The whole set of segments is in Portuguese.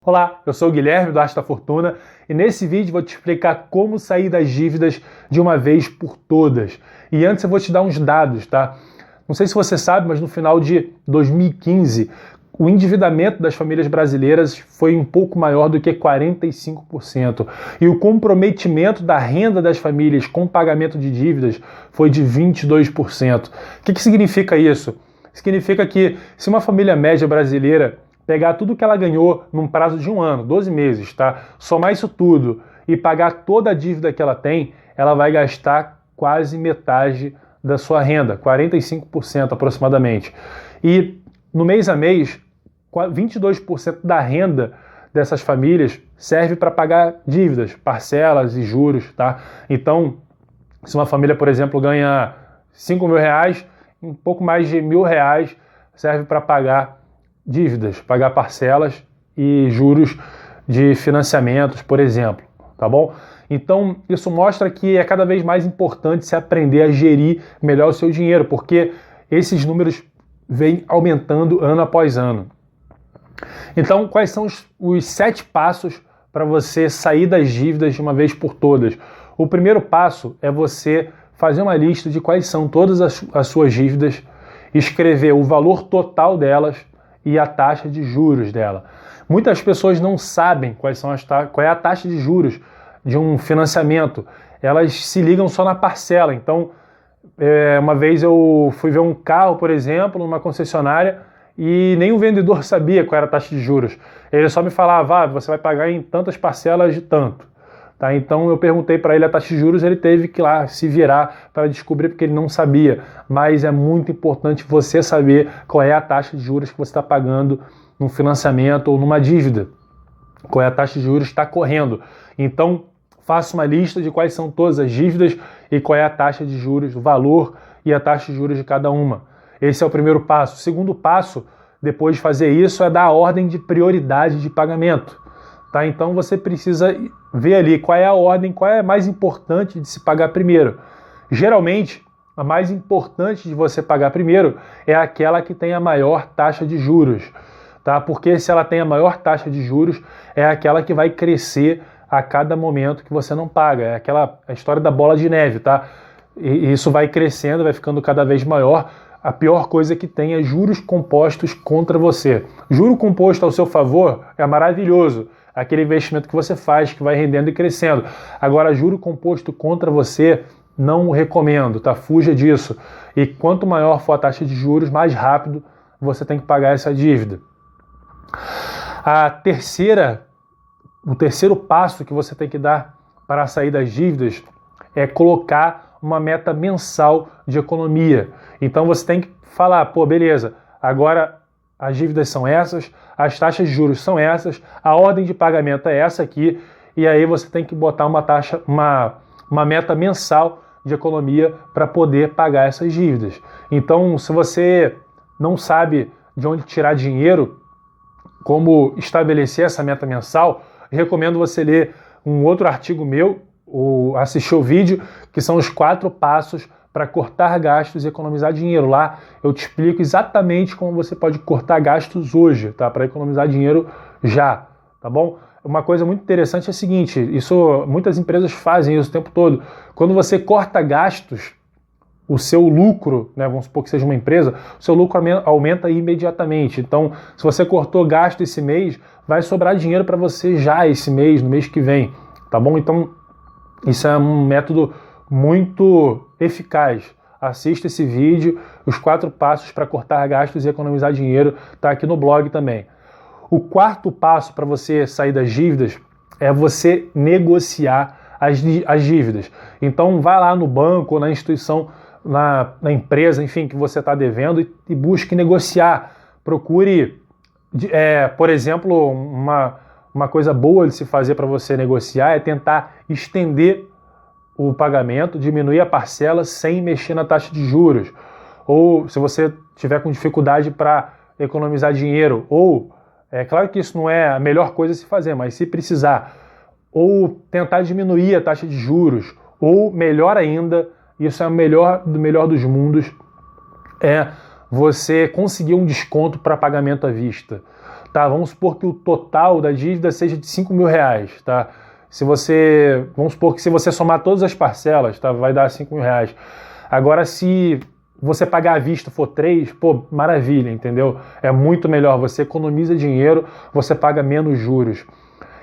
Olá, eu sou o Guilherme do Arte da Fortuna e nesse vídeo vou te explicar como sair das dívidas de uma vez por todas. E antes eu vou te dar uns dados, tá? Não sei se você sabe, mas no final de 2015 o endividamento das famílias brasileiras foi um pouco maior do que 45%. E o comprometimento da renda das famílias com pagamento de dívidas foi de 22%. O que significa isso? Significa que se uma família média brasileira pegar tudo que ela ganhou num prazo de um ano, 12 meses, tá? Somar isso tudo e pagar toda a dívida que ela tem, ela vai gastar quase metade da sua renda, 45% aproximadamente. E no mês a mês, 22% da renda dessas famílias serve para pagar dívidas, parcelas e juros, tá? Então, se uma família, por exemplo, ganha R$5.000, um pouco mais de R$1.000 serve para pagar dívidas, pagar parcelas e juros de financiamentos, por exemplo, tá bom? Então, isso mostra que é cada vez mais importante se aprender a gerir melhor o seu dinheiro, porque esses números vêm aumentando ano após ano. Então, quais são os 7 passos para você sair das dívidas de uma vez por todas? O primeiro passo é você fazer uma lista de quais são todas as suas dívidas, escrever o valor total delas e a taxa de juros dela. Muitas pessoas não sabem qual é a taxa de juros de um financiamento. Elas se ligam só na parcela. Então, uma vez eu fui ver um carro, por exemplo, numa concessionária e nem o vendedor sabia qual era a taxa de juros. Ele só me falava, você vai pagar em tantas parcelas de tanto. Tá? Então eu perguntei para ele a taxa de juros, ele teve que ir lá se virar para descobrir porque ele não sabia. Mas é muito importante você saber qual é a taxa de juros que você está pagando num financiamento ou numa dívida. Qual é a taxa de juros que está correndo. Então faça uma lista de quais são todas as dívidas e qual é a taxa de juros, o valor e a taxa de juros de cada uma. Esse é o primeiro passo. O segundo passo, depois de fazer isso, é dar a ordem de prioridade de pagamento. Tá? Então você precisa ver ali qual é a ordem, qual é a mais importante de se pagar primeiro. Geralmente, a mais importante de você pagar primeiro é aquela que tem a maior taxa de juros. Tá? Porque se ela tem a maior taxa de juros, é aquela que vai crescer a cada momento que você não paga. É a história da bola de neve. Tá? E isso vai crescendo, vai ficando cada vez maior. A pior coisa que tem é juros compostos contra você. Juro composto ao seu favor é maravilhoso. Aquele investimento que você faz, que vai rendendo e crescendo. Agora, juro composto contra você, não recomendo, tá? Fuja disso. E quanto maior for a taxa de juros, mais rápido você tem que pagar essa dívida. O terceiro passo que você tem que dar para sair das dívidas é colocar uma meta mensal de economia. Então você tem que falar, beleza, agora as dívidas são essas, as taxas de juros são essas, a ordem de pagamento é essa aqui, e aí você tem que botar uma meta mensal de economia para poder pagar essas dívidas. Então, se você não sabe de onde tirar dinheiro, como estabelecer essa meta mensal, recomendo você ler um outro artigo meu, ou assistir o vídeo, que são os 4 passos para cortar gastos e economizar dinheiro. Lá eu te explico exatamente como você pode cortar gastos hoje, tá? Para economizar dinheiro já, tá bom? Uma coisa muito interessante é o seguinte, muitas empresas fazem isso o tempo todo. Quando você corta gastos, o seu lucro, né, vamos supor que seja uma empresa, o seu lucro aumenta imediatamente. Então, se você cortou gasto esse mês, vai sobrar dinheiro para você já esse mês, no mês que vem, tá bom? Então, isso é um método muito eficaz. Assista esse vídeo, os 4 passos para cortar gastos e economizar dinheiro, está aqui no blog também. O 4º passo para você sair das dívidas é você negociar as dívidas. Então vai lá no banco, na instituição, na empresa, enfim, que você está devendo e busque negociar. Procure, por exemplo, uma coisa boa de se fazer para você negociar é tentar estender o pagamento, diminuir a parcela sem mexer na taxa de juros. Ou se você tiver com dificuldade para economizar dinheiro, ou, é claro que isso não é a melhor coisa a se fazer, mas se precisar, ou tentar diminuir a taxa de juros, ou melhor ainda, isso é o melhor dos mundos, é você conseguir um desconto para pagamento à vista. tá? Vamos supor que o total da dívida seja de R$ 5.000, tá? Vamos supor que se você somar todas as parcelas, tá? Vai dar R$ 5.000. Agora, se você pagar à vista for 3, pô, maravilha, entendeu? É muito melhor, você economiza dinheiro, você paga menos juros.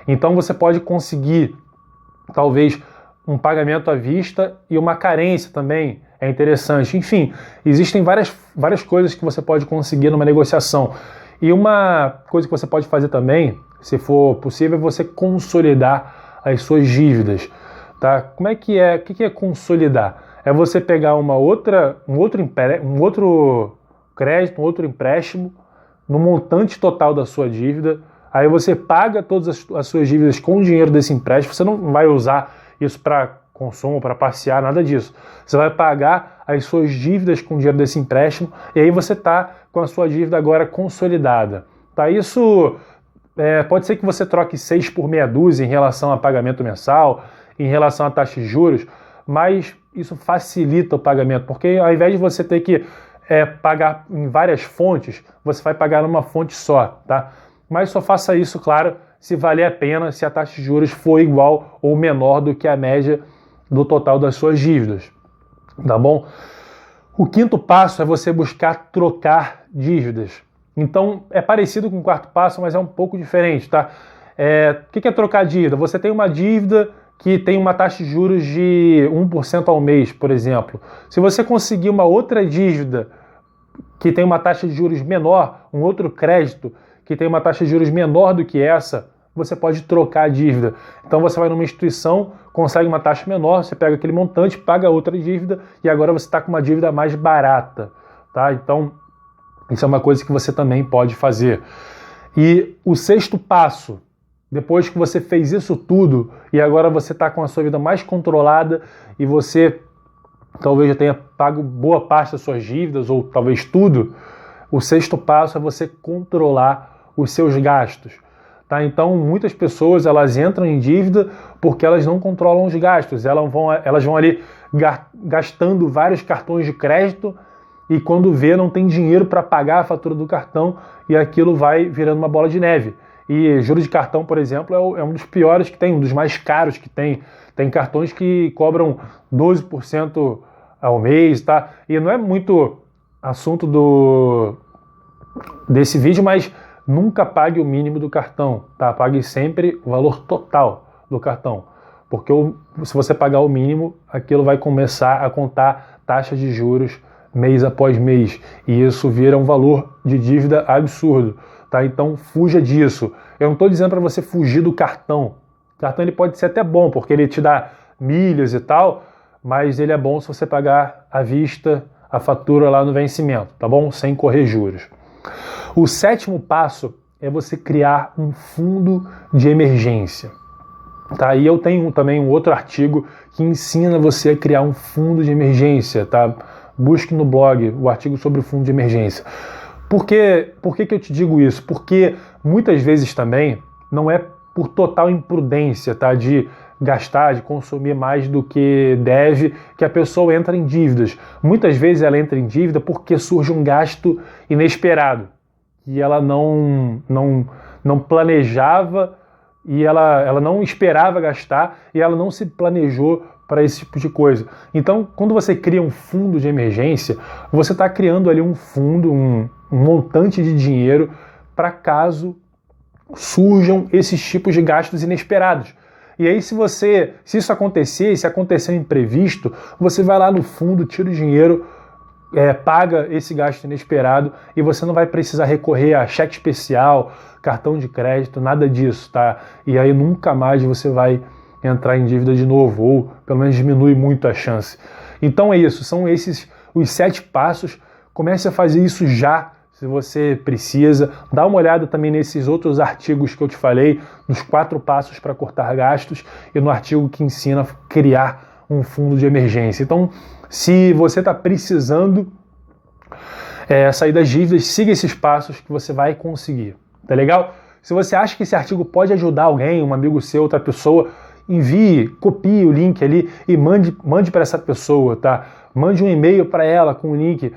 Então você pode conseguir, talvez, um pagamento à vista e uma carência também, é interessante. Enfim, existem várias coisas que você pode conseguir numa negociação. E uma coisa que você pode fazer também, se for possível, é você consolidar as suas dívidas, tá? Como é que é? O que é consolidar? É você pegar um outro crédito, um outro empréstimo, no montante total da sua dívida, aí você paga todas as suas dívidas com o dinheiro desse empréstimo, você não vai usar isso para consumo, para passear, nada disso. Você vai pagar as suas dívidas com o dinheiro desse empréstimo e aí você está com a sua dívida agora consolidada. Tá? Isso pode ser que você troque 6 por meia dúzia em relação a pagamento mensal, em relação a taxa de juros, mas isso facilita o pagamento, porque ao invés de você ter que pagar em várias fontes, você vai pagar numa fonte só, tá? Mas só faça isso, claro, se valer a pena, se a taxa de juros for igual ou menor do que a média do total das suas dívidas, tá bom? O quinto passo é você buscar trocar dívidas. Então, é parecido com o quarto passo, mas é um pouco diferente, tá? O que é trocar dívida? Você tem uma dívida que tem uma taxa de juros de 1% ao mês, por exemplo. Se você conseguir uma outra dívida que tem uma taxa de juros menor, um outro crédito que tem uma taxa de juros menor do que essa, você pode trocar a dívida. Então você vai numa instituição, consegue uma taxa menor, você pega aquele montante, paga outra dívida e agora você está com uma dívida mais barata, tá? Então, isso é uma coisa que você também pode fazer. E o sexto passo, depois que você fez isso tudo e agora você está com a sua vida mais controlada e você talvez já tenha pago boa parte das suas dívidas ou talvez tudo, o sexto passo é você controlar os seus gastos. Tá? Então, muitas pessoas elas entram em dívida porque elas não controlam os gastos. Elas vão ali gastando vários cartões de crédito e quando vê não tem dinheiro para pagar a fatura do cartão e aquilo vai virando uma bola de neve. E juros de cartão, por exemplo, é um dos piores que tem, um dos mais caros que tem. Tem cartões que cobram 12% ao mês, tá? E não é muito assunto desse vídeo, mas nunca pague o mínimo do cartão, tá? Pague sempre o valor total do cartão, porque se você pagar o mínimo, aquilo vai começar a contar taxas de juros mês após mês, e isso vira um valor de dívida absurdo, tá? Então fuja disso. Eu não estou dizendo para você fugir do cartão. O cartão ele pode ser até bom, porque ele te dá milhas e tal, mas ele é bom se você pagar à vista a fatura lá no vencimento, tá bom? Sem correr juros. O sétimo passo é você criar um fundo de emergência. Tá? E eu tenho também um outro artigo que ensina você a criar um fundo de emergência. Tá? Busque no blog o artigo sobre o fundo de emergência. Por que eu te digo isso? Porque muitas vezes também não é por total imprudência, tá? De gastar, de consumir mais do que deve, que a pessoa entra em dívidas. Muitas vezes ela entra em dívida porque surge um gasto inesperado e ela não planejava e ela não esperava gastar e ela não se planejou para esse tipo de coisa. Então, quando você cria um fundo de emergência, você está criando ali um fundo, um montante de dinheiro para caso surjam esses tipos de gastos inesperados. E aí, se isso acontecer, se acontecer um imprevisto, você vai lá no fundo, tira o dinheiro, paga esse gasto inesperado e você não vai precisar recorrer a cheque especial, cartão de crédito, nada disso, tá? E aí nunca mais você vai entrar em dívida de novo, ou pelo menos diminui muito a chance. Então é isso, são esses os 7 passos. Comece a fazer isso já, se você precisa. Dá uma olhada também nesses outros artigos que eu te falei, nos 4 passos para cortar gastos e no artigo que ensina a criar um fundo de emergência. Então, se você está precisando sair das dívidas, siga esses passos que você vai conseguir. Tá legal? Se você acha que esse artigo pode ajudar alguém, um amigo seu, outra pessoa, envie, copie o link ali e mande para essa pessoa, tá? Mande um e-mail para ela com o link.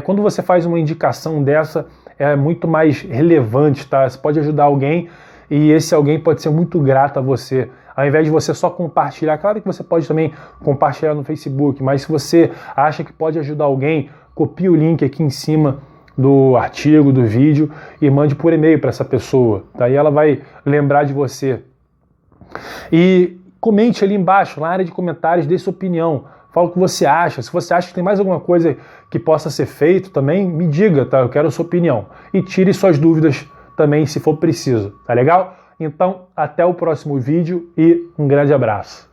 Quando você faz uma indicação dessa, é muito mais relevante, tá? Você pode ajudar alguém e esse alguém pode ser muito grato a você. Ao invés de você só compartilhar, claro que você pode também compartilhar no Facebook, mas se você acha que pode ajudar alguém, copie o link aqui em cima do artigo, do vídeo e mande por e-mail para essa pessoa. Daí ela vai lembrar de você. E comente ali embaixo, na área de comentários, dê sua opinião. Fala o que você acha. Se você acha que tem mais alguma coisa que possa ser feito também, me diga, tá? Eu quero a sua opinião. E tire suas dúvidas também, se for preciso. Tá legal? Então, até o próximo vídeo e um grande abraço.